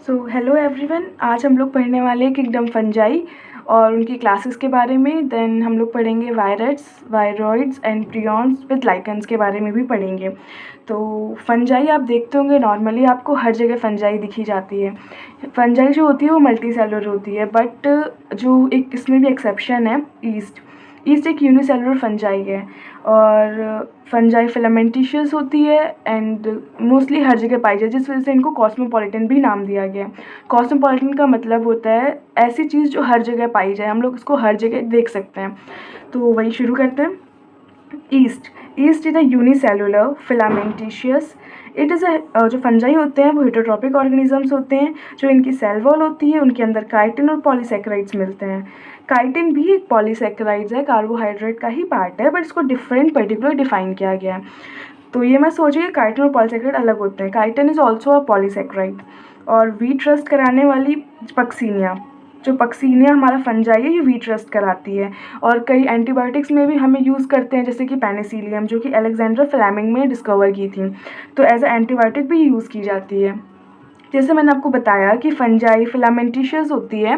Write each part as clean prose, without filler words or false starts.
So hello everyone, आज हम लोग पढ़ने वाले हैं किंगडम फंजाई और उनकी क्लासेस के बारे में। देन हम लोग पढ़ेंगे viruses, viroids and prions with lichens के बारे में भी पढ़ेंगे। तो फंजाई आप देखते होंगे, नॉर्मली आपको हर जगह फंजाई दिखी जाती है। फंजाई जो होती है वो मल्टी सेलुलर होती है, बट जो एक इसमें भी एक्सेप्शन है, ईस्ट ईस्ट एक यूनिसेलुलर फंजाई है। और फंजाई फिलामेंटिशियस होती है एंड मोस्टली हर जगह पाई जाती है, जिस वजह से इनको कॉस्मोपॉलिटन भी नाम दिया गया है। कॉस्मोपॉलिटन का मतलब होता है ऐसी चीज़ जो हर जगह पाई जाए, हम लोग इसको हर जगह देख सकते हैं। तो वही शुरू करते हैं। Yeast yeast is a unicellular filamentous. It is a जो फंजाई होते हैं वो हेटरोट्रॉपिक ऑर्गेनिजम्स होते हैं। जो इनकी सेल वॉल होती है उनके अंदर काइटिन और पॉलीसेकेराइड्स मिलते हैं। काइटिन भी एक पॉलीसेकेराइड्स है, कार्बोहाइड्रेट का ही पार्ट है, बट इसको डिफरेंट पर्टिकुलर डिफाइन किया गया है। तो ये मैं सोचिए काइटिन और पॉलीसेकेराइड अलग होते हैं। Chitin is also a polysaccharide. और वीट रस्ट कराने वाली पक्सीनिया, जो पक्सीनिया हमारा फंजाई है, ये वीट रस्ट कराती है। और कई एंटीबायोटिक्स में भी हमें यूज़ करते हैं, जैसे कि पेनिसिलियम, जो कि अलेक्जेंडर फ्लेमिंग ने डिस्कवर की थी, तो एज अ एंटीबायोटिक भी यूज़ की जाती है। जैसे मैंने आपको बताया कि फंजाई फिलामेंटिशियस होती है,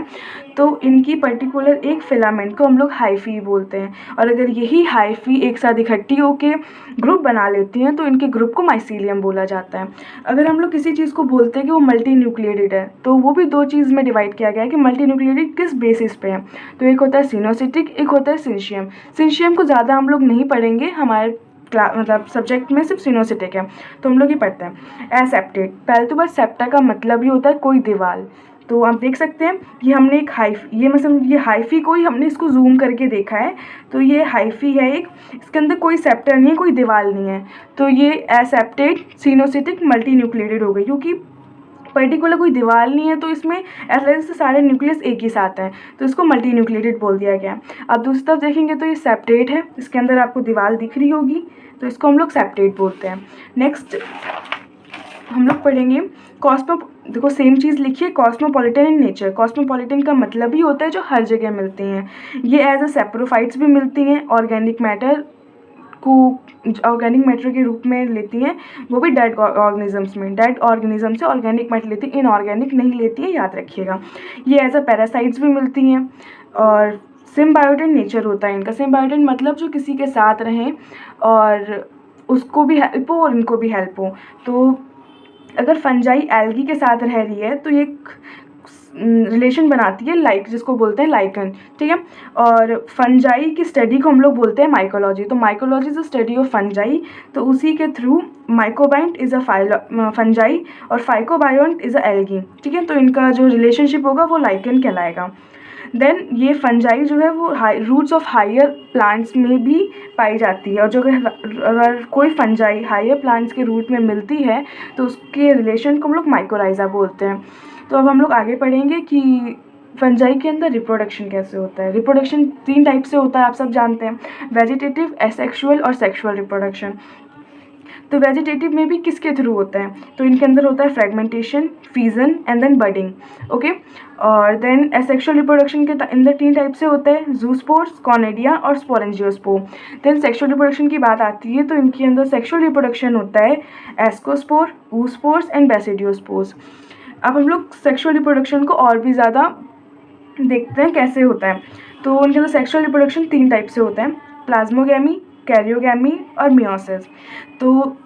तो इनकी पर्टिकुलर एक फिलामेंट को हम लोग हाइफी बोलते हैं। और अगर यही हाइफी एक साथ इकट्ठी होकर ग्रुप बना लेती हैं तो इनके ग्रुप को माइसीलियम बोला जाता है। अगर हम लोग किसी चीज़ को बोलते हैं कि वो मल्टी न्यूक्लिएटेड है, तो वो भी दो चीज़ में डिवाइड किया गया है कि मल्टी न्यूक्लिएटेड किस बेसिस पे है। तो एक होता है सिनोसिटिक, एक होता है सिंशियम। सिंशियम को ज़्यादा हम लोग नहीं पढ़ेंगे, हमारे मतलब सब्जेक्ट में सिर्फ सिनोसिटिक है, तो हम लोग ही पढ़ते हैं। एसेप्टेड, पहले तो बस सेप्टा का मतलब ही होता है कोई दीवार। तो आप देख सकते हैं कि हमने एक ये मतलब ये हाइफी को ही हमने इसको जूम करके देखा है, तो ये हाइफी है एक, इसके अंदर कोई सेप्टर नहीं है, कोई दीवार नहीं है। तो ये एसेप्टेड सिनोसिटिक मल्टी न्यूक्लिएटेड हो गई, क्योंकि पर्टिकुलर कोई दीवार नहीं है, तो इसमें ऐसे से सारे न्यूक्लियस एक ही साथ हैं, तो इसको मल्टी न्यूक्लिएटेड बोल दिया गया। अब दूसरी तरफ देखेंगे तो ये सेप्टेट है, इसके अंदर आपको दीवार दिख रही होगी, तो इसको हम लोग सेप्टेट बोलते हैं। नेक्स्ट हम लोग पढ़ेंगे देखो सेम चीज़ लिखिए, कॉस्मोपॉलिटन इन नेचर। कॉस्मोपॉलिटन का मतलब ही होता है जो हर जगह मिलती हैं। ये एज अ सेप्रोफाइट्स भी मिलती हैं, ऑर्गेनिक मैटर को ऑर्गेनिक मैटर के रूप में लेती हैं, वो भी डेड ऑर्गेनिजम्स में। डेड ऑर्गेनिज्म से ऑर्गेनिक मैटर लेती है, इनऑर्गेनिक नहीं लेती है, याद रखिएगा। ये एज अ पैरासाइट्स भी मिलती हैं। और सिम्बायोटिक नेचर होता है इनका। सिम्बायोटिक मतलब जो किसी के साथ रहें और उसको भी हेल्प हो और इनको भी हेल्प हो। तो अगर फंजाई एल्गी के साथ रह रही है तो ये रिलेशन बनाती है, लाइक जिसको बोलते हैं लाइकन, ठीक है। और फंजाई की स्टडी को हम लोग बोलते हैं माइकोलॉजी। तो mycology is a study of fungi, तो उसी के थ्रू माइकोबाइंट इज अ फंजाई और फाइकोबायोंट इज अ एल्गी, ठीक है। तो इनका जो रिलेशनशिप होगा वो लाइकन कहलाएगा। देन ये फंजाई जो है वो रूट्स ऑफ हायर प्लांट्स में भी पाई जाती है। और जो अगर कोई फंजाई हायर प्लांट्स के रूट में मिलती है तो उसके रिलेशन को हम लोग माइकोराइजा बोलते हैं। तो अब हम लोग आगे पढ़ेंगे कि फंजाई के अंदर रिप्रोडक्शन कैसे होता है। रिप्रोडक्शन 3 टाइप से होता है, आप सब जानते हैं, वेजिटेटिव, एसेक्सुअल और सेक्सुअल रिप्रोडक्शन। तो वेजिटेटिव में भी किसके थ्रू होता है, तो इनके अंदर होता है fragmentation, fission and then budding, okay. और देन एसेक्सुअल रिप्रोडक्शन के अंदर 3 टाइप से होता है, जूस्पोर्स, कॉनेडिया और स्पोरेंजियोस्पोर। देन सेक्सुअल रिप्रोडक्शन की बात आती है तो इनके अंदर सेक्सुअल रिप्रोडक्शन होता है एस्कोस्पोर, ऊस्पोर्स एंड बेसिडियोस्पोर्स। अब हम लोग सेक्सुअल रिप्रोडक्शन को और भी ज़्यादा देखते हैं कैसे होता है। तो उनके अंदर सेक्सुअल रिप्रोडक्शन 3 टाइप से होता है, प्लाज्मोगैमी, कैरियोगैमी और मियोसिस। तो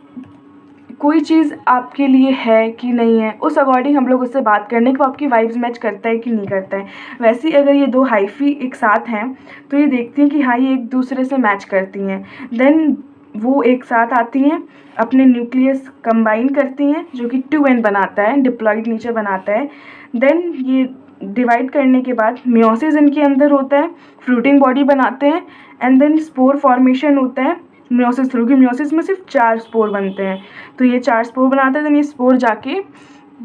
कोई चीज़ आपके लिए है कि नहीं है, उस अकॉर्डिंग हम लोग उससे बात करने को आपकी वाइब्स मैच करता है कि नहीं करता है। वैसे ही अगर ये 2 हाइफी एक साथ हैं तो ये देखती हैं कि हाँ ये एक दूसरे से मैच करती हैं, देन वो एक साथ आती हैं, अपने न्यूक्लियस कंबाइन करती हैं, जो कि 2n बनाता है, डिप्लॉइड नेचर बनाता है। देन ये डिवाइड करने के बाद मियोसिस इनके अंदर होता है, फ्रूटिंग बॉडी बनाते हैं, एंड देन स्पोर फॉर्मेशन होता है मियोसिस थ्रू। कि मियोसिस में सिर्फ 4 स्पोर बनते हैं, तो ये 4 स्पोर बनाते हैं, देन ये स्पोर जाके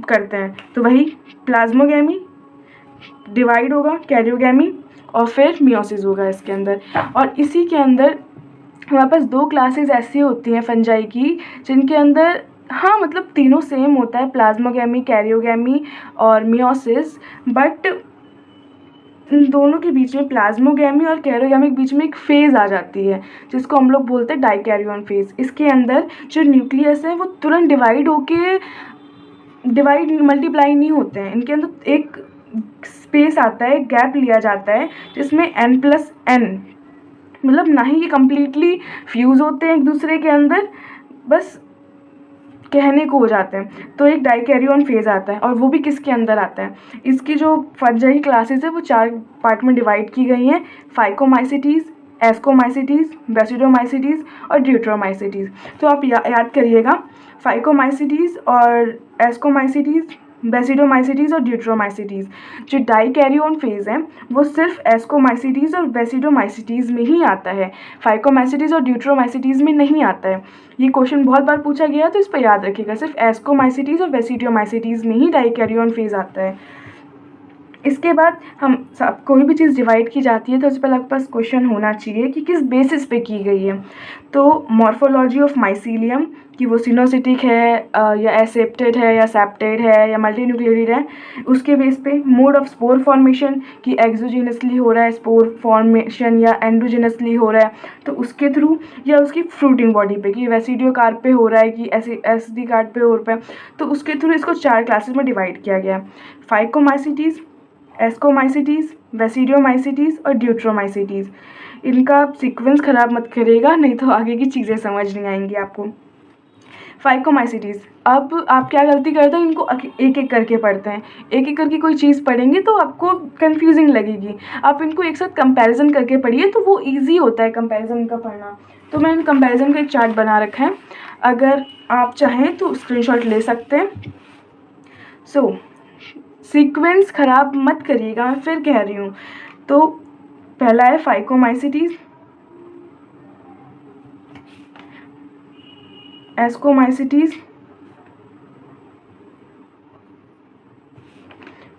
करते हैं, तो वही प्लाज्मोगैमी, डिवाइड होगा कैरियोगैमी और फिर मियोसिस होगा इसके अंदर। और इसी के अंदर हमारे पास 2 क्लासेस ऐसी होती हैं फंजाई की जिनके अंदर हाँ मतलब तीनों सेम होता है, प्लाज्मोगैमी, कैरियोगैमी और मियोसिस, बट इन दोनों के बीच में, प्लाज्मोगैमी और कैरियोगैमी के बीच में एक फेज़ आ जाती है जिसको हम लोग बोलते हैं डाइकैरियन फेज़। इसके अंदर जो न्यूक्लियस है वो तुरंत डिवाइड होके डिवाइड मल्टीप्लाई नहीं होते हैं, इनके अंदर एक स्पेस आता है, गैप लिया जाता है जिसमें n+n, मतलब ना ही ये कम्प्लीटली फ्यूज़ होते हैं एक दूसरे के अंदर, बस कहने को हो जाते हैं। तो एक डाइकैरियन फेज़ आता है, और वो भी किसके अंदर आता है, इसकी जो फंजाई क्लासेस है वो 4 पार्ट में डिवाइड की गई हैं, फाइकोमाइसिटीज़, एस्कोमाइसिटीज़, बेसिडोमाइसिटीज़ और ड्यूट्रोमाइसिटीज़। तो आप याद करिएगा, फाइकोमाइसिटीज़ और एस्कोमाइसिटीज़, बेसिडोमाइसिटीज़ और ड्यूट्रोमाइसिटीज़। जो डाइकैरियन फेज़ है वो सिर्फ एस्कोमाइसिटीज़ और बेसिडोमाइसिटीज़ में ही आता है, फाइकोमाइसिटीज़ और ड्यूट्रोमाइसिटीज़ में नहीं आता है। ये क्वेश्चन बहुत बार पूछा गया, तो इस पर याद रखिएगा, सिर्फ एस्कोमाइसिटीज़ और बेसिडोमाइसिटीज़ में ही डाइकैरियन फेज़ आता है। इसके बाद हम सब कोई भी चीज़ डिवाइड की जाती है तो उस पर आपके पास क्वेश्चन होना चाहिए कि किस बेसिस पे की गई है। तो मॉर्फोलॉजी ऑफ माइसीलियम, कि वो सिनोसिटिक है या एसेप्टेड है या सेप्टेड है या मल्टीन्यूक्लियेटेड है, उसके बेस पे। मोड ऑफ स्पोर फॉर्मेशन, कि एक्सोजेनसली हो रहा है स्पोर फॉर्मेशन या एंडोजेनसली हो रहा है तो उसके थ्रू, या उसकी फ्रूटिंग बॉडी पे, कि वेसिडियो कार्प पे हो रहा है कि एसडी कार्प पे हो रहा है, तो उसके थ्रू इसको 4 क्लासेस में डिवाइड किया गया है, फाइकोमाइसिटीज़, एस्कोमाइसिटीज़, बेसिडियोमाइसिटीज़ और ड्यूट्रोमाइसिटीज़। इनका सीक्वेंस ख़राब मत करिएगा, नहीं तो आगे की चीज़ें समझ नहीं आएंगी आपको। फाइकोमाइसिटीज़, अब आप क्या गलती करते हैं, इनको एक एक करके पढ़ते हैं। एक एक करके कोई चीज़ पढ़ेंगे तो आपको कन्फ्यूजिंग लगेगी, आप इनको एक साथ कंपैरिजन करके पढ़िए तो वो ईजी होता है कंपैरिजन का पढ़ना। तो मैंने कंपैरिजन का एक चार्ट बना रखा है, अगर आप चाहें तो स्क्रीनशॉट ले सकते हैं। सीक्वेंस ख़राब मत करिएगा, मैं फिर कह रही हूँ। तो पहला है फाइकोमाइसिटीज़, एस्कोमाइसिटीज़,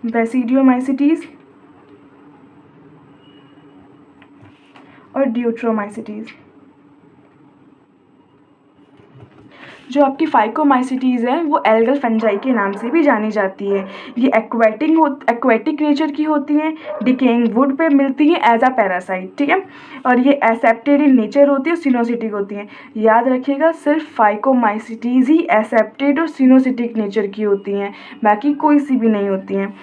बेसिडियोमाइसिटीज़ और ड्यूट्रोमाइसिटीज़। जो आपकी फाइकोमाइसिटीज़ है वो एल्गल फंजाई के नाम से भी जानी जाती है। ये एक्वेटिक नेचर की होती हैं, डिकेइंग वुड पे मिलती हैं एज अ पैरासाइट, ठीक है। और ये एसेप्टेड इन नेचर होती है, सिनोसिटिक होती हैं। याद रखिएगा, सिर्फ फाइकोमाइसिटीज़ ही एसेप्टेड और सिनोसिटिक नेचर की होती हैं, बाकी कोई सी भी नहीं होती हैं।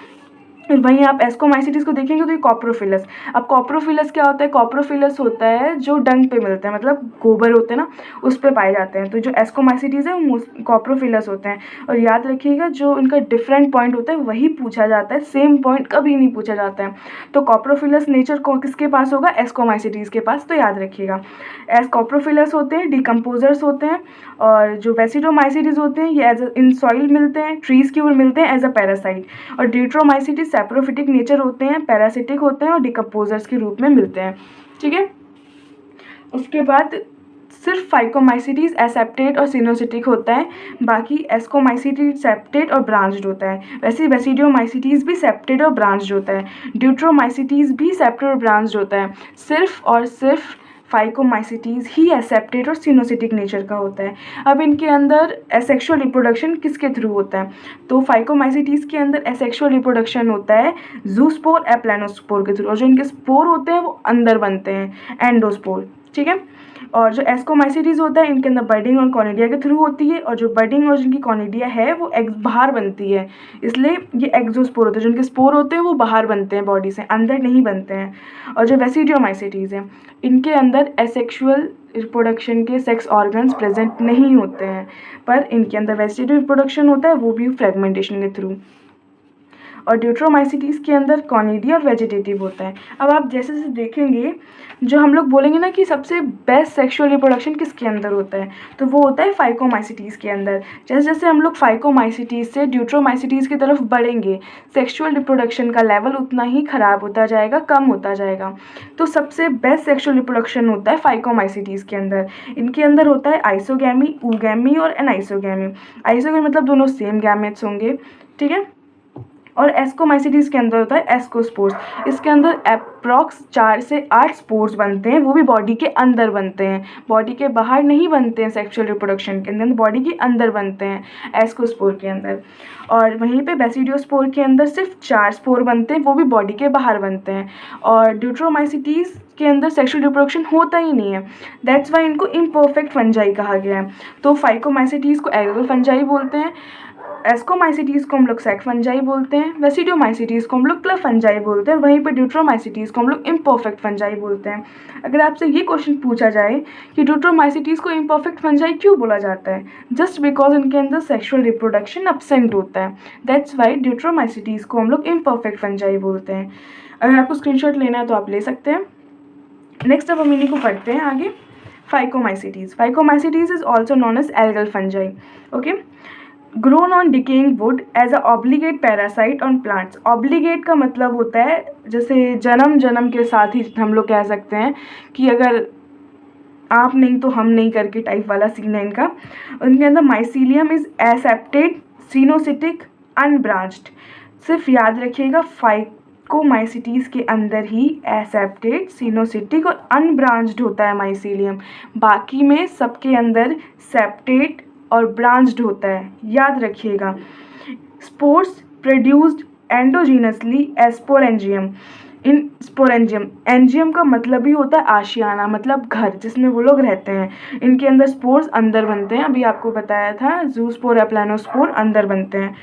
वहीं आप एस्कोमाइसिटीज़ को देखेंगे तो ये कॉप्रोफिलस। अब कॉप्रोफिलस क्या होता है, कॉप्रोफिलस होता है जो डंग पे मिलता है, मतलब गोबर होते हैं ना, उस पे पाए जाते हैं। तो जो एस्कोमाइसिटीज़ है वो कॉप्रोफिलस होते हैं। और याद रखिएगा, जो इनका डिफरेंट पॉइंट होता है वही पूछा जाता है, सेम पॉइंट कभी नहीं पूछा जाता है। तो कॉप्रोफिलस नेचर को किसके पास होगा, एस्कोमाइसिटीज़ के पास, तो याद रखिएगा। कॉप्रोफिलस होते हैं, डिकम्पोजर्स होते हैं। और जो बेसिडोमाइसिटीज़ होते हैं ये एज इन सॉइल मिलते हैं, ट्रीज़ के ऊपर मिलते हैं एज अ पैरासाइट। और ड्यूट्रोमाइसिटीज़ सैप्रोफिटिक नेचर होते हैं, पैरासिटिक होते हैं और डिकम्पोजर्स के रूप में मिलते हैं, ठीक है। उसके बाद सिर्फ फाइकोमाइसिटीज़ एसेप्टेड और सिनोसिटिक होता है, बाकी एस्कोमाइसिटीज़ सेप्टेड और ब्रांच्ड होता है। वैसे बेसिडियोमाइसिटीज़ भी सेप्टेड और ब्रांच्ड होता है, ड्यूट्रोमाइसिटीज़ भी सेप्टेड और ब्रांच्ड होता है। सिर्फ और सिर्फ फाइकोमाइसिटीज़ ही एसेप्टेड और सिनोसिटिक नेचर का होता है। अब इनके अंदर एसेक्सुअल रिप्रोडक्शन किसके थ्रू होता है, तो फाइकोमाइसिटीज़ के अंदर एसेक्सुअल रिप्रोडक्शन होता है जूस्पोर एप्लानोस्पोर के थ्रू, और जो इनके स्पोर होते हैं वो अंदर बनते हैं, एंडोस्पोर, ठीक है। और जो एस्कोमाइसिटीज़ होता है इनके अंदर बर्डिंग और कॉनिडिया के थ्रू होती है, और जो बर्डिंग और जिनकी कॉनिडिया है वो बाहर बनती है, इसलिए ये एक्सोस्पोर होते हैं। जो इनके स्पोर होते हैं वो बाहर बनते हैं बॉडी से, अंदर नहीं बनते हैं। और जो बेसिडियोमाइसिटीज़ हैं इनके अंदर एसेक्सुअल रिप्रोडक्शन के सेक्स ऑर्गन्स प्रेजेंट नहीं होते हैं, पर इनके अंदर वेजिटेटिव रिप्रोडक्शन होता है, वो भी फ्रेगमेंटेशन के थ्रू। और ड्यूट्रोमाइसिटीज़ के अंदर कॉनिडिया और वेजिटेटिव होता है। अब आप जैसे जैसे देखेंगे, जो हम लोग बोलेंगे ना कि सबसे बेस्ट सेक्सुअल रिप्रोडक्शन किसके अंदर होता है, तो वो होता है फाइकोमाइसिटीज़ के अंदर। जैसे जैसे हम लोग फाइकोमाइसिटीज़ से ड्यूट्रोमाइसिटीज़ की तरफ बढ़ेंगे, सेक्सुअल रिप्रोडक्शन का लेवल उतना ही ख़राब होता जाएगा, कम होता जाएगा। तो सबसे बेस्ट सेक्सुअल रिप्रोडक्शन होता है फाइकोमाइसिटीज़ के अंदर। इनके अंदर होता है आइसोगैमी, ऊगैमी और एनाइसोगैमी। आइसोगैमी मतलब दोनों सेम गैमेट्स होंगे, ठीक है। और एस्कोमाइसिटीज़ के अंदर होता है एस्कोस्पोर्स। इसके अंदर अप्रॉक्स 4 से 8 स्पोर्स बनते हैं, वो भी बॉडी के अंदर बनते हैं, बॉडी के बाहर नहीं बनते हैं। सेक्सुअल रिप्रोडक्शन के अंदर बॉडी के अंदर बनते हैं एस्कोस्पोर के अंदर। और वहीं पे बेसिडियोस्पोर के अंदर सिर्फ 4 स्पोर बनते हैं, वो भी बॉडी के बाहर बनते हैं। और ड्यूट्रोमाइसिटीज़ के अंदर सेक्सुअल रिप्रोडक्शन होता ही नहीं है, दैट्स वाई इनको इम्परफेक्ट फंजाई कहा गया है। तो फाइकोमाइसिटीज़ को एल्गल फंजाई बोलते हैं, एस्कोमाइसिटीज़ को हम लोग सेक फंजाई बोलते हैं, वेसिडियोमाइसिटीज़ को हम लोग क्लब फंजाई बोलते हैं, वहीं पे ड्यूट्रोमाइसिटीज़ को हम लोग इम्परफेक्ट फंजाई बोलते हैं। अगर आपसे ये क्वेश्चन पूछा जाए कि ड्यूट्रोमाइसिटीज़ को इम्परफेक्ट फंजाई क्यों बोला जाता है, जस्ट बिकॉज इनके अंदर सेक्शुअल रिप्रोडक्शन अब्सेंट होता है, दैट्स वाई ड्यूट्रोमाइसिटीज़ को हम लोग इम्परफेक्ट फंजाई बोलते हैं। अगर आपको स्क्रीनशॉट लेना है तो आप ले सकते हैं। नेक्स्ट अब हम इन्हीं को पढ़ते हैं आगे। Phycomycetes is also known as algal fungi, okay, grown on decaying wood as a obligate parasite on plants. Obligate का मतलब होता है जैसे जन्म के साथ ही हम लोग कह सकते हैं कि अगर आप नहीं तो हम नहीं करके टाइप वाला सीन है इनका। उनके अंदर माइसीलियम इज एसेप्टेड, सिनोसिटिक, अनब्रांच्ड। सिर्फ याद रखिएगा फाइकोमाइसिटीज़ के अंदर ही एसेप्टेड, सिनोसिटिक और अनब्रांच्ड होता है माइसीलियम, बाकी में सबके अंदर सेप्टेड और ब्रांच्ड होता है, याद रखिएगा। स्पोर्स प्रोड्यूस्ड एंडोजीनसली एस्पोरेंजियम इन स्पोरेंजियम। एंजियम का मतलब ही होता है आशियाना, मतलब घर जिसमें वो लोग रहते हैं। इनके अंदर स्पोर्स अंदर बनते हैं, अभी आपको बताया था जूस्पोर या प्लानोस्पोर अंदर बनते हैं।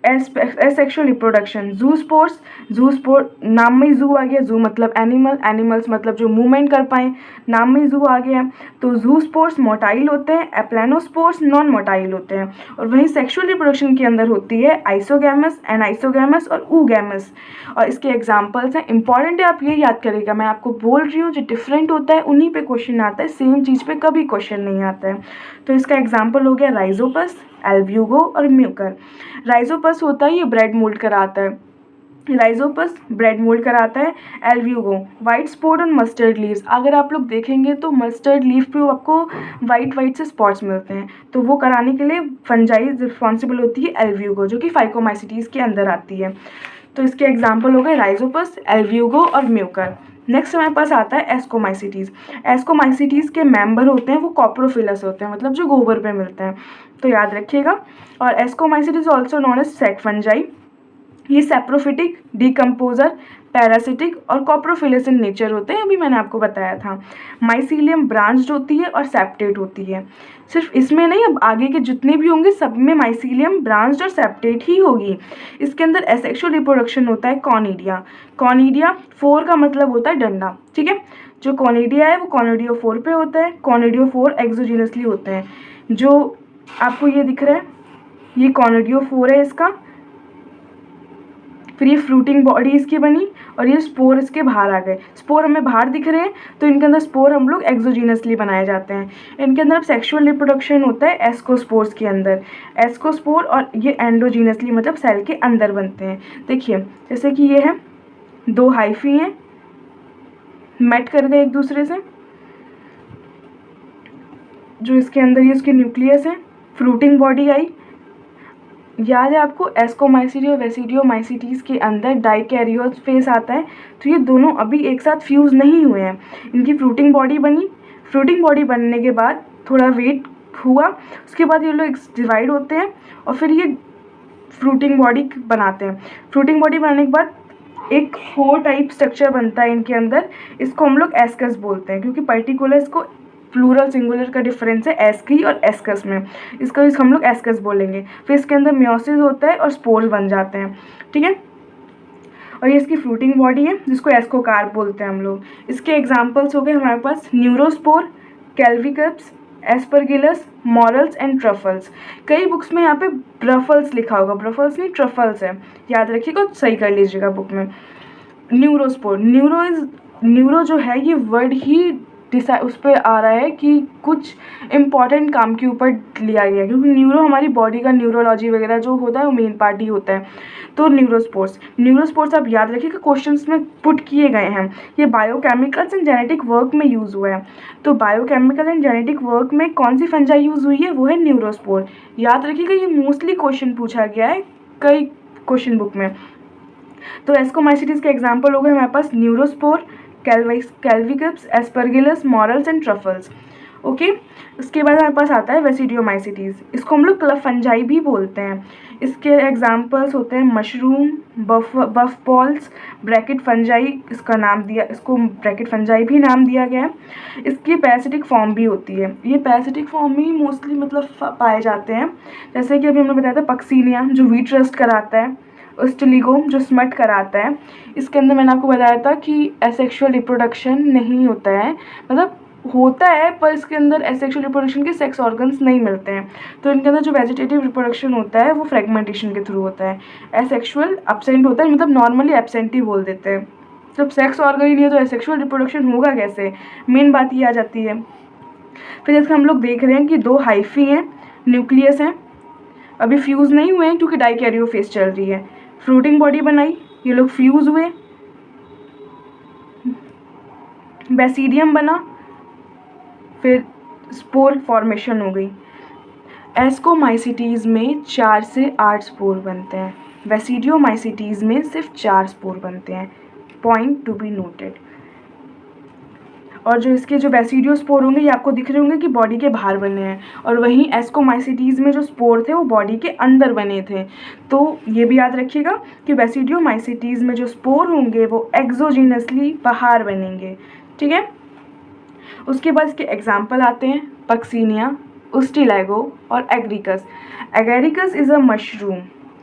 एसेक्सुअल रिप्रोडक्शन, जूस्पोर नाम में जू आ गया, जू मतलब एनिमल, एनिमल्स मतलब जो मूवमेंट कर पाएँ, नाम में जू आ गया। तो जूस्पोर्स मोटाइल होते हैं, एप्लानोस्पोर्स नॉन मोटाइल होते हैं। और वहीं सेक्सुअल रिप्रोडक्शन के अंदर होती है आइसोगैमस, एनाइसोगैमस और ऊगैमस। और इसके एग्जाम्पल्स हैं, इंपॉर्टेंट है, आप ये याद करिएगा। मैं आपको बोल रही हूँ जो डिफरेंट होता है उन्हीं पे क्वेश्चन आता है, सेम चीज़ पे कभी क्वेश्चन नहीं आता है। तो इसका एग्जाम्पल हो गया राइजोपस, एल्ब्यूगो और म्यूकर। राइजोपस होता है ये ब्रेड मोल्ड कराता है, राइजोपस ब्रेड मोल्ड कराता है। Albugo white spot on mustard leaves. अगर आप लोग देखेंगे तो मस्टर्ड लीव पे आपको वाइट से स्पॉट्स मिलते हैं, तो वो कराने के लिए फंजाई रिस्पॉन्सिबल होती है एल्ब्यूगो, जो कि फाइकोमाइसिटीज़ के अंदर आती है। तो इसके एग्जाम्पल हो गए राइजोपस, एल्ब्यूगो और म्यूकर। नेक्स्ट हमारे पास आता है एस्कोमाइसिटीज़। एस्कोमाइसिटीज़ के मेंबर होते हैं वो कॉप्रोफिलस होते हैं, मतलब जो गोबर पे मिलते हैं, तो याद रखिएगा। और एस्कोमाइसिटीज़ ऑल्सो नॉन एज सेक फंजाई। ये सेप्रोफिटिक, डिकम्पोजर, पैरासिटिक और कॉप्रोफिलस इन नेचर होते हैं, अभी मैंने आपको बताया था। माइसीलियम ब्रांच्ड होती है और सेप्टेट होती है। सिर्फ इसमें नहीं, अब आगे के जितने भी होंगे सब में माइसीलियम ब्रांच्ड और सेप्टेट ही होगी। इसके अंदर एसेक्सुअल रिप्रोडक्शन होता है कॉनिडिया। कॉनिडिया 4 का मतलब होता है डंडा, ठीक है। जो कॉनिडिया है वो कॉनिडियो 4 पे होता है। कॉनिडियो 4 एक्सोजीनसली होते हैं। जो आपको ये दिख रहा है ये कॉनिडियो 4 है इसका, फिर ये फ्रूटिंग बॉडी इसकी बनी और ये स्पोर इसके बाहर आ गए। स्पोर हमें बाहर दिख रहे हैं तो इनके अंदर स्पोर हम लोग एक्सोजीनसली बनाए जाते हैं। इनके अंदर सेक्सुअल रिप्रोडक्शन होता है एस्कोस्पोर्स के अंदर, एस्कोस्पोर, और ये एंडोजीनसली मतलब सेल के अंदर बनते हैं। देखिए जैसे कि ये है, 2 हाइफी हैं, मेट कर गए एक दूसरे से, जो इसके अंदर ये उसके न्यूक्लियस है, फ्रूटिंग बॉडी आई। याद है आपको एस्कोमाइसिटी और वेसिडियोमाइसिटीज़ के अंदर डाइकैरियोट फेस आता है, तो ये दोनों अभी एक साथ फ्यूज़ नहीं हुए हैं। इनकी फ्रूटिंग बॉडी बनी, फ्रूटिंग बॉडी बनने के बाद थोड़ा वेट हुआ, उसके बाद ये लोग डिवाइड होते हैं और फिर ये फ्रूटिंग बॉडी बनाते हैं। फ्रूटिंग बॉडी बनाने के बाद एक 4 टाइप स्ट्रक्चर बनता है इनके अंदर, इसको हम लोग एस्कस बोलते हैं, क्योंकि पर्टिकुलर इसको प्लूरल सिंगुलर का डिफरेंस है एस्की और एस्कस में, इसको हम लोग एस्कस बोलेंगे। फिर इसके अंदर मियोसिस होता है और स्पोर्स बन जाते हैं, ठीक है। और ये इसकी फ्रूटिंग बॉडी है जिसको एस्कोकार्प बोलते हैं हम लोग। इसके एग्जाम्पल्स हो गए हमारे पास neurospora, claviceps, aspergillus, morels and truffles. कई बुक्स में यहाँ पे ब्रफल्स लिखा होगा, ब्रफल्स नहीं ट्रफल्स है, याद रखिएगा, सही कर लीजिएगा बुक में। न्यूरोस्पोर, न्यूरो जो है ये वर्ड ही उस पर आ रहा है कि कुछ इम्पॉर्टेंट काम के ऊपर लिया गया है, क्योंकि न्यूरो हमारी बॉडी का न्यूरोलॉजी वगैरह जो होता है वो मेन पार्ट ही होता है। तो न्यूरोस्पोर्स आप याद रखिएगा, क्वेश्चंस में पुट किए गए हैं। ये बायोकेमिकल्स एंड जेनेटिक वर्क में यूज़ हुआ है। तो बायोकेमिकल एंड जेनेटिक वर्क में कौन सी फंजाई यूज़ हुई है, वो है न्यूरोस्पोर। याद रखिएगा, ये मोस्टली क्वेश्चन पूछा गया है कई क्वेश्चन बुक में। तो एस्कोमाइसिटीज़ के एग्जाम्पल हो गए हमारे पास neurospora, claviceps, aspergillus, morels and truffles. Okay. उसके बाद हमारे पास आता है वेसिडियोमाइसिटीज़, इसको हम लोग क्लब फंजाई भी बोलते हैं। इसके एग्जाम्पल्स होते हैं मशरूम, बफ बॉल्स, ब्रैकेट फंजाई, इसको ब्रैकेट फंजाई भी नाम दिया गया है। इसकी पैरासिटिक फॉर्म भी होती है, ये पैरासिटिक फॉर्म में ही मोस्टली मतलब पाए जाते हैं। जैसे कि अभी हमने बताया था पक्सीनिया जो वीट रस्ट कराता है, ओस्टिलिगो जो स्मट कराता है। इसके अंदर मैंने आपको बताया था कि एसेक्सुअल रिप्रोडक्शन नहीं होता है, मतलब होता है पर इसके अंदर एसेक्सुअल रिप्रोडक्शन के सेक्स ऑर्गन्स नहीं मिलते हैं। तो इनके अंदर जो वेजिटेटिव रिप्रोडक्शन होता है वो फ्रेगमेंटेशन के थ्रू होता है। एसेक्सुअल एब्सेंट होता है, मतलब नॉर्मली एब्सेंट ही बोल देते हैं। जब सेक्स ऑर्गन ही नहीं है तो एसेक्सुअल रिप्रोडक्शन होगा कैसे, मेन बात ये आ जाती है। फिर जैसे हम लोग देख रहे हैं कि 2 हाइफी हैं, न्यूक्लियस हैं, अभी फ्यूज़ नहीं हुए हैं क्योंकि डाइकैरियो फेज चल रही है। फ्रूटिंग बॉडी बनाई, ये लोग फ्यूज़ हुए, बेसिडियम बना, फिर स्पोर फॉर्मेशन हो गई। एस्कोमाइसिटीज़ में 4 से 8 स्पोर बनते हैं, वेसिडियोमाइसिटीज़ में सिर्फ 4 स्पोर बनते हैं। Point to be noted. और जो इसके जो वेसिडियो स्पोर होंगे ये आपको दिख रहे होंगे कि बॉडी के बाहर बने हैं, और वहीं एस्कोमाइसिटीज़ में जो स्पोर थे वो बॉडी के अंदर बने थे। तो ये भी याद रखिएगा कि वेसिडियोमाइसिटीज़ में जो स्पोर होंगे वो एक्सोजीनसली बाहर बनेंगे, ठीक है। उसके बाद इसके एग्जाम्पल आते हैं पक्सीनिया, ओस्टिलाइगो और Agaricus. Agaricus is a mushroom,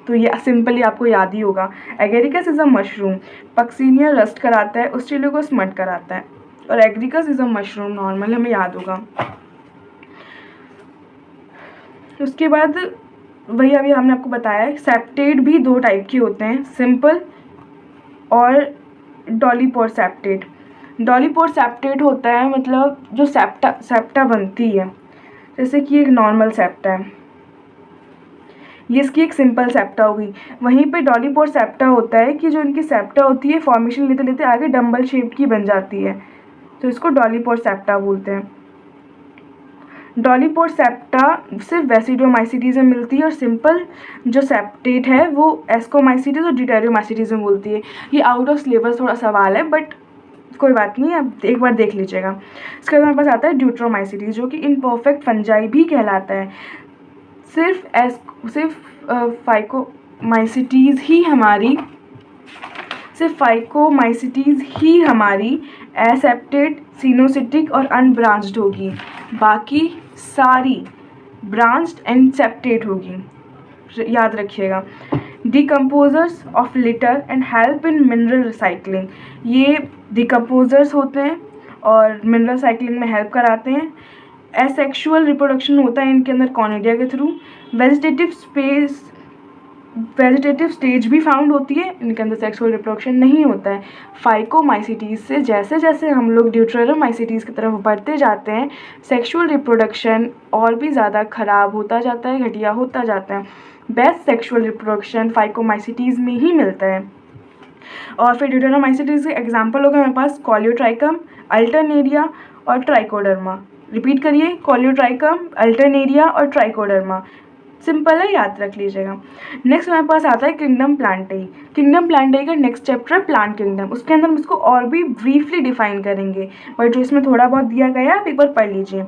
तो ये सिंपली आपको याद ही होगा, Agaricus is a mushroom. Puccinia rust कराता है, ओस्टिलाइगो स्मट कराता है, और Agaricus is a mushroom normal हमें याद होगा। उसके बाद वही अभी हमने आपको बताया सेप्टेट भी 2 टाइप के होते हैं, सिंपल और डॉलीपोर सेप्टेट। डॉलीपोर सेप्टेट होता है मतलब जो सेप्टा बनती है, जैसे कि एक नॉर्मल सेप्टा है, ये इसकी एक सिंपल सेप्टा होगी। वहीं पे डॉलीपोर सेप्टा होता है कि जो इनकी सेप्टा होती है फॉर्मेशन लेते लेते आगे डम्बल शेप की बन जाती है, तो इसको डॉलीपोर सेप्टा बोलते हैं। डॉलीपोर सेप्टा सिर्फ वेसिडियोमाइसिटीज़ में मिलती है, और सिंपल जो सेप्टेट है वो एस्कोमाइसिटीज़ और डिटेरियोमाइसिटीज़ में बोलती है। ये आउट ऑफ सिलेबस थोड़ा सवाल है, बट कोई बात नहीं, आप एक बार देख लीजिएगा। इसके बाद हमारे पास आता है ड्यूट्रोमाइसिटीज़ जो कि इम्परफेक्ट फंजाई भी कहलाता है। सिर्फ फाइकोमाइसिटीज़ ही हमारी एसेप्टेड, सिनोसिटिक और अनब्रांच्ड होगी, बाकी सारी ब्रांच्ड एंड सेप्टेड होगी, याद रखिएगा। Decomposers of litre and help in mineral recycling, ये डिकम्पोजर्स होते हैं और मिनरल साइक्लिंग में हेल्प कराते हैं। एसेक्सुअल रिप्रोडक्शन होता है इनके अंदर कॉनिडिया के थ्रू। वेजिटेटिव स्टेज भी फाउंड होती है, इनके अंदर सेक्सुअल रिप्रोडक्शन नहीं होता है। फाइकोमाइसिटीज़ से जैसे जैसे हम लोग ड्यूटेरोमाइसिटीज़ की तरफ बढ़ते जाते हैं, सेक्सुअल रिप्रोडक्शन और भी ज़्यादा ख़राब होता जाता है, घटिया होता जाता है। बेस्ट सेक्सुअल रिप्रोडक्शन फाइकोमाइसिटीज़ में ही मिलता है। और फिर ड्यूटेरोमाइसिटीज़ के एग्जाम्पल हो गए हमारे पास कॉलियोट्राइकम, अल्टरनेरिया और ट्राइकोडर्मा। रिपीट करिए, कॉलियोट्राइकम, अल्टरनेरिया और ट्राइकोडर्मा, सिंपल है, याद रख लीजिएगा। नेक्स्ट हमारे पास आता है किंगडम प्लांटेई। किंगडम प्लांटेई का नेक्स्ट चैप्टर प्लांट किंगडम, उसके अंदर हम इसको और भी ब्रीफली डिफाइन करेंगे, बट जो इसमें थोड़ा बहुत दिया गया है आप एक बार पढ़ लीजिए।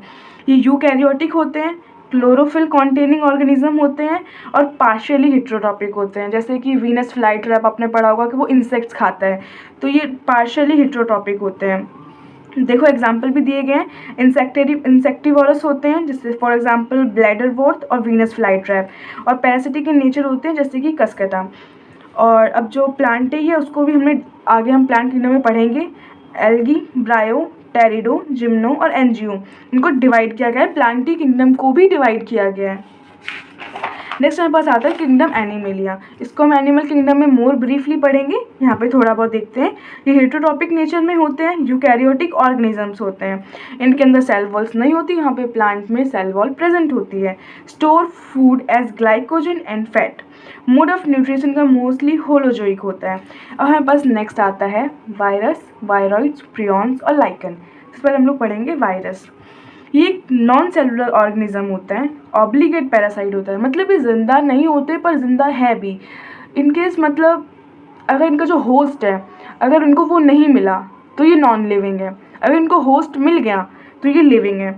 ये यूकैरियोटिक होते हैं, क्लोरोफिल कॉन्टेनिंग ऑर्गेनिज्म होते हैं और पार्शियली हेट्रोट्रॉपिक होते हैं। जैसे कि वीनस फ्लाई ट्रैप आपने पढ़ा होगा कि वो इंसेक्ट्स खाता है, तो ये पार्शियली हेट्रोट्रॉपिक होते हैं। देखो एग्जाम्पल भी दिए गए हैं, इंसेक्टिवोरस होते हैं जैसे फॉर एग्जाम्पल ब्लैडर वॉर्थ और वीनस फ्लाई ट्रैप, और पैरासिटिक इन नेचर होते हैं जैसे कि कसकटा। और अब जो प्लांटेई है उसको भी हमने आगे हम प्लांट किंगडम में पढ़ेंगे। एल्गी, ब्रायो, टेरिडो, जिम्नो और एनजियो, इनको डिवाइड किया गया है, प्लांटी किंगडम को भी डिवाइड किया गया है। नेक्स्ट हमारे पास आता है किंगडम एनिमेलिया, इसको हम एनिमल किंगडम में मोर ब्रीफली पढ़ेंगे, यहाँ पे थोड़ा बहुत देखते हैं। ये हेट्रोट्रॉपिक नेचर में होते हैं, यूकैरियोटिक ऑर्गेनिजम्स होते हैं, इनके अंदर सेल वॉल्स नहीं होती, यहाँ पे प्लांट में सेल वॉल प्रेजेंट होती है। Store food as glycogen and fat, mode of nutrition का मोस्टली होलोजोइक होता है। अब हमारे पास नेक्स्ट आता है वायरस, वायरॉइड्स, प्रियॉन्स और लाइकन। इस पर हम लोग पढ़ेंगे वायरस। ये एक नॉन सेलुलर ऑर्गेनिज्म होता है, ऑब्लिगेट पैरासाइट होता है, मतलब ये जिंदा नहीं होते पर जिंदा है भी। इनकेस मतलब अगर इनका जो होस्ट है अगर इनको वो नहीं मिला तो ये नॉन लिविंग है, अगर इनको होस्ट मिल गया तो ये लिविंग है।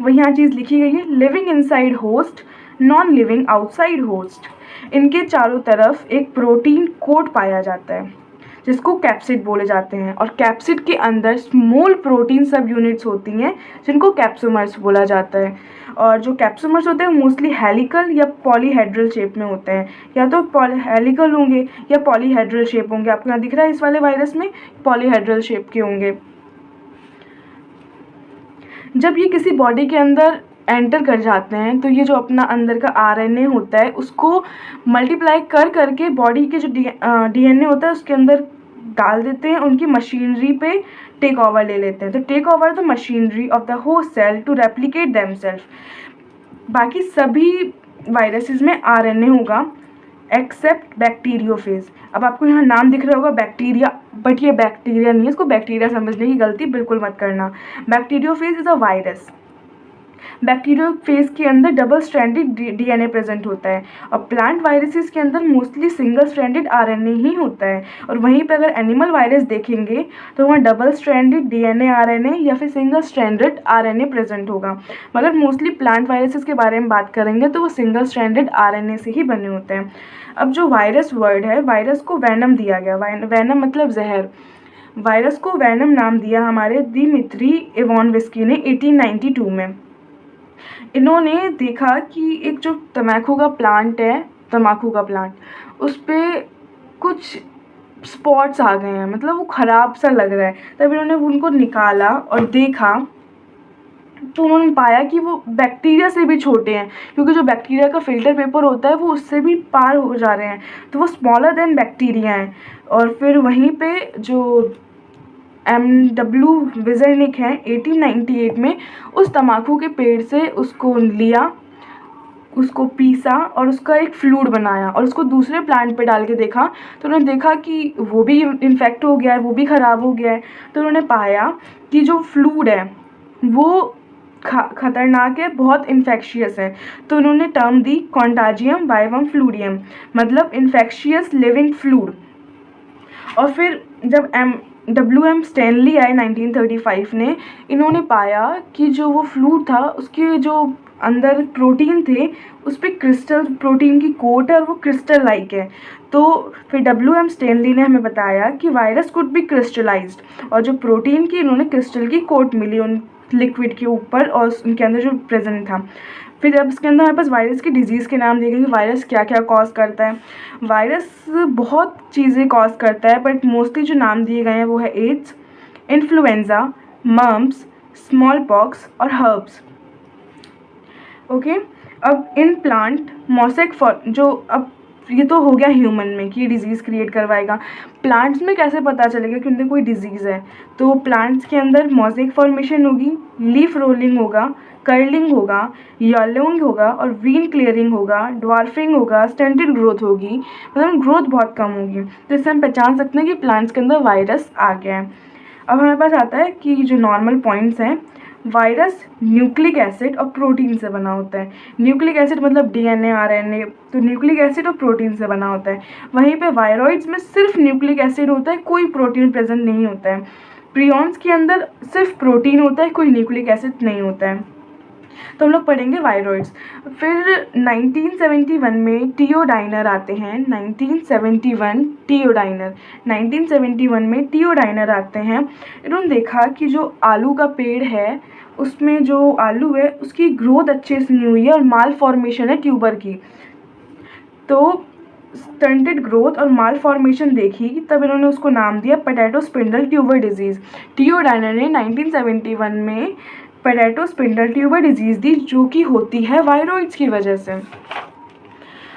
वही यहाँ चीज़ लिखी गई है, living inside host, non living outside host. इनके चारों तरफ एक प्रोटीन कोट पाया जाता है जिसको कैप्सिड बोले जाते हैं, और कैप्सिड के अंदर स्मॉल प्रोटीन सब यूनिट्स होती हैं जिनको कैप्सोमर्स बोला जाता है। और जो कैप्सोमर्स होते हैं मोस्टली हेलिकल या पॉलीहेड्रल शेप में होते हैं, या तो हेलिकल होंगे या पॉलीहेड्रल शेप होंगे। आपको यहाँ दिख रहा है इस वाले वायरस में पॉलीहेड्रल शेप के होंगे। जब ये किसी बॉडी के अंदर एंटर कर जाते हैं तो ये जो अपना अंदर का आरएनए होता है उसको मल्टीप्लाई कर करके बॉडी के जो डीएनए होता है उसके अंदर डाल देते हैं, उनकी मशीनरी पे टेक ओवर ले लेते हैं। तो take over the machinery of the host cell to replicate themselves. बाकी सभी वायरसेस में आरएनए होगा एक्सेप्ट बैक्टीरियोफेज। अब आपको यहाँ नाम दिख रहा होगा बैक्टीरिया, बट ये बैक्टीरिया नहीं है, इसको बैक्टीरिया समझने की गलती बिल्कुल मत करना। Bacteriophage is a virus. Bacteriophage के अंदर डबल स्ट्रैंडेड डीएनए प्रेजेंट होता है, और प्लांट वायरसेस के अंदर मोस्टली सिंगल स्ट्रैंडेड आरएनए ही होता है। और वहीं पे अगर एनिमल वायरस देखेंगे तो वहाँ डबल स्ट्रैंडेड डीएनए आरएनए या फिर सिंगल स्ट्रैंडेड आरएनए प्रेजेंट होगा। मगर मोस्टली प्लांट वायरसेस के बारे में बात करेंगे तो वो सिंगल स्ट्रैंडेड आरएनए से ही बने होते हैं। अब जो वायरस वर्ड है, वायरस को वैनम दिया गया, वैनम मतलब जहर। वायरस को वैनम नाम दिया हमारे दिमित्री इवानोव्स्की ने 1892 में। इन्होंने देखा कि एक जो तम्बाकू का प्लांट है, तम्बाकू का प्लांट, उस पर कुछ स्पॉट्स आ गए हैं, मतलब वो ख़राब सा लग रहा है। तब इन्होंने उनको निकाला और देखा तो उन्होंने पाया कि वो बैक्टीरिया से भी छोटे हैं, क्योंकि जो बैक्टीरिया का फिल्टर पेपर होता है वो उससे भी पार हो जा रहे हैं, तो वो स्मॉलर देन बैक्टीरिया हैं। और फिर वहीं पे जो M.W. विजरनिक हैं 1898 में उस तम्बाकू के पेड़ से उसको लिया, उसको पीसा और उसका एक फ्लूइड बनाया और उसको दूसरे प्लांट पे डाल के देखा, तो उन्होंने देखा कि वो भी इन्फेक्ट हो गया है, वो भी ख़राब हो गया है। तो उन्होंने पाया कि जो फ्लूइड है वो खतरनाक है, बहुत इन्फेक्शियस है। तो उन्होंने टर्म दी कॉन्टाजियम वाइवम फ्लूडियम, मतलब इन्फेक्शियस लिविंग फ्लूइड। और फिर जब WM स्टैनली आए 1935 ने, इन्होंने पाया कि जो वो फ्लूइड था उसके जो अंदर प्रोटीन थे उस पर क्रिस्टल प्रोटीन की कोट है और वो क्रिस्टल लाइक है। तो फिर WM स्टैनली ने हमें बताया कि वायरस कुड बी क्रिस्टलाइज्ड, और जो प्रोटीन की इन्होंने क्रिस्टल की कोट मिली उन लिक्विड के ऊपर और उनके अंदर जो प्रेजेंट था। फिर अब इसके अंदर हमारे पास वायरस की डिजीज़ के नाम दिए गए कि वायरस क्या क्या कॉज करता है। वायरस बहुत चीज़ें कॉज करता है, बट मोस्टली जो नाम दिए गए हैं वो है AIDS, influenza, mumps, smallpox और हर्ब्स। ओके, अब इन प्लांट मोसेक जो अब ये तो हो गया ह्यूमन में कि डिज़ीज़ क्रिएट करवाएगा। प्लांट्स में कैसे पता चलेगा कि उनमें कोई डिज़ीज़ है? तो प्लांट्स के अंदर मोज़ेक फॉर्मेशन होगी, लीफ रोलिंग होगा, कर्लिंग होगा, येलोइंग होगा और वीन क्लियरिंग होगा, ड्वार्फिंग होगा, स्टंटेड ग्रोथ होगी, मतलब ग्रोथ बहुत कम होगी। तो इससे हम पहचान सकते हैं कि प्लांट्स के अंदर वायरस आ गया है। अब हमारे पास आता है कि जो नॉर्मल पॉइंट्स हैं, वायरस न्यूक्लिक एसिड और प्रोटीन से बना होता है। न्यूक्लिक एसिड मतलब डीएनए आरएनए, तो न्यूक्लिक एसिड और प्रोटीन से बना होता है। वहीं पे वायरॉइड्स में सिर्फ न्यूक्लिक एसिड होता है, कोई प्रोटीन प्रेजेंट नहीं होता है। प्रियॉन्स के अंदर सिर्फ प्रोटीन होता है, कोई न्यूक्लिक एसिड नहीं होता है। तो हम लोग पढ़ेंगे वायरॉइड्स। फिर 1971 में टियोडाइनर आते हैं। 1971 में टियोडाइनर आते हैं। इन्होंने देखा कि जो आलू का पेड़ है उसमें जो आलू है उसकी ग्रोथ अच्छे से नहीं हुई है और माल फॉर्मेशन है ट्यूबर की। तो स्टंटेड ग्रोथ और माल फॉर्मेशन देखी, तब इन्होंने उसको नाम दिया पोटैटो स्पिंडल ट्यूबर डिजीज़। टियोडाइनर ने 1971 में पोटैटो स्पिंडल ट्यूबर डिजीज़ दी, जो कि होती है वायरॉइड्स की वजह से।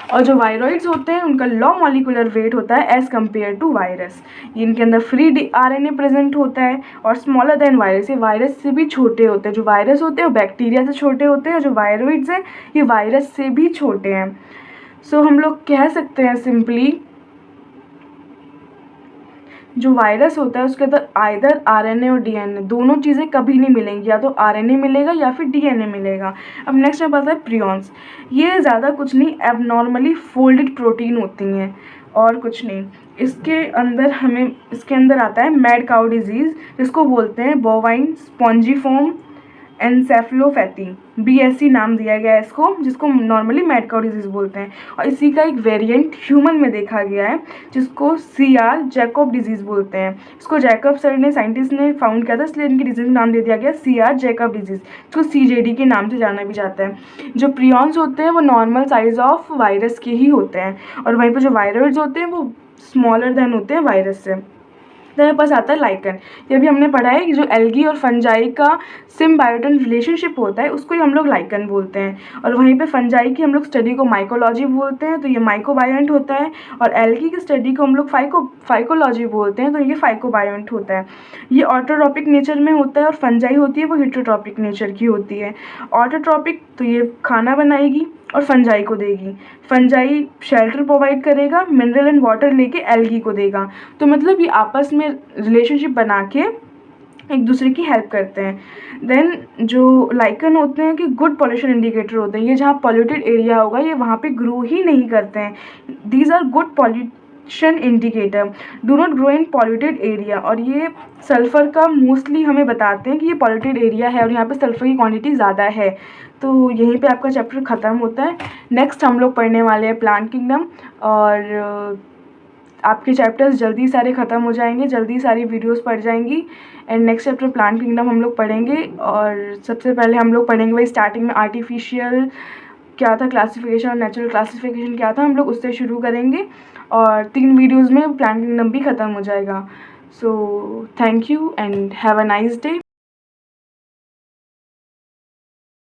और जो वायरॉइड्स होते हैं उनका लो मॉलिकुलर वेट होता है एज़ कम्पेयर टू वायरस। इनके अंदर फ्री आरएनए प्रेजेंट होता है और स्मॉलर देन वायरस, ये वायरस से भी छोटे होते हैं। जो वायरस होते हैं वो बैक्टीरिया से छोटे होते हैं और जो वायरॉइड्स हैं ये वायरस से भी छोटे हैं। सो हम लोग कह सकते हैं सिंपली जो वायरस होता है उसके अंदर आइदर आरएनए और डीएनए दोनों चीज़ें कभी नहीं मिलेंगी, या तो आरएनए मिलेगा या फिर डीएनए मिलेगा। अब नेक्स्ट में पता है प्रियॉन्स। ये ज़्यादा कुछ नहीं, एबनॉर्मली फोल्डेड प्रोटीन होती हैं और कुछ नहीं। इसके अंदर आता है मैड काउ डिजीज़, जिसको बोलते हैं बोवाइन स्पॉन्जीफॉर्म एनसेफेलोपैथी, BSC नाम दिया गया है इसको, जिसको नॉर्मली मैड काउ डिजीज़ बोलते हैं। और इसी का एक वेरिएंट ह्यूमन में देखा गया है जिसको CR जैकब डिजीज़ बोलते हैं। इसको जैकब सर ने, साइंटिस्ट ने फाउंड किया था, इसलिए इनकी डिजीज़ नाम दे दिया गया CR जैकब डिजीज़, इसको CJD के नाम से जाना भी जाता है। जो प्रियॉन्स होते हैं वो नॉर्मल साइज़ ऑफ वायरस के ही होते हैं, और वहीं पर जो वायरॉइड्स होते हैं वो स्मॉलर देन होते हैं वायरस से। तो मेरे पास आता है लाइकन। ये भी हमने पढ़ा है कि जो एल्गी और फंजाई का सिम्बायोटन रिलेशनशिप होता है उसको ही हम लोग लाइकन बोलते हैं। और वहीं पे फंजाई की हम लोग स्टडी को माइकोलॉजी बोलते हैं, तो ये माइकोबायोंट होता है। और एल्गी की स्टडी को हम लोग फाइकोलॉजी बोलते हैं, तो ये फाइकोबायोंट होता है। ये ऑटोट्रॉपिक नेचर में होता है, और फंजाई होती है वो हिटोट्रॉपिक नेचर की होती है। ऑटोट्रॉपिक तो ये खाना बनाएगी और फंजाई को देगी, फंजाई शेल्टर प्रोवाइड करेगा, मिनरल एंड वाटर लेके एल्गी को देगा। तो मतलब ये आपस में रिलेशनशिप बना के एक दूसरे की हेल्प करते हैं। देन जो लाइकन होते हैं कि गुड पॉल्यूशन इंडिकेटर होते हैं, ये जहाँ पॉल्यूटेड एरिया होगा ये वहाँ पे ग्रो ही नहीं करते हैं। These are good pollution indicator, do not grow in polluted area. और ये सल्फ़र का मोस्टली हमें बताते हैं कि ये पॉल्यूटेड एरिया है और यहाँ पे सल्फ़र की क्वांटिटी ज़्यादा है। तो यहीं पे आपका चैप्टर ख़त्म होता है। नेक्स्ट हम लोग पढ़ने वाले हैं प्लांट किंगडम, और आपके चैप्टर्स जल्दी सारे ख़त्म हो जाएंगे, जल्दी सारी वीडियोस पढ़ जाएंगी। And next chapter plant kingdom हम लोग पढ़ेंगे। और सबसे पहले हम लोग पढ़ेंगे वही स्टार्टिंग में आर्टिफिशियल क्या था क्लासिफिकेशन और नेचुरल क्लासिफिकेशन क्या था, हम लोग उससे शुरू करेंगे। और 3 वीडियोज़ में प्लांट किंगडम भी ख़त्म हो जाएगा। So thank you and have a nice day.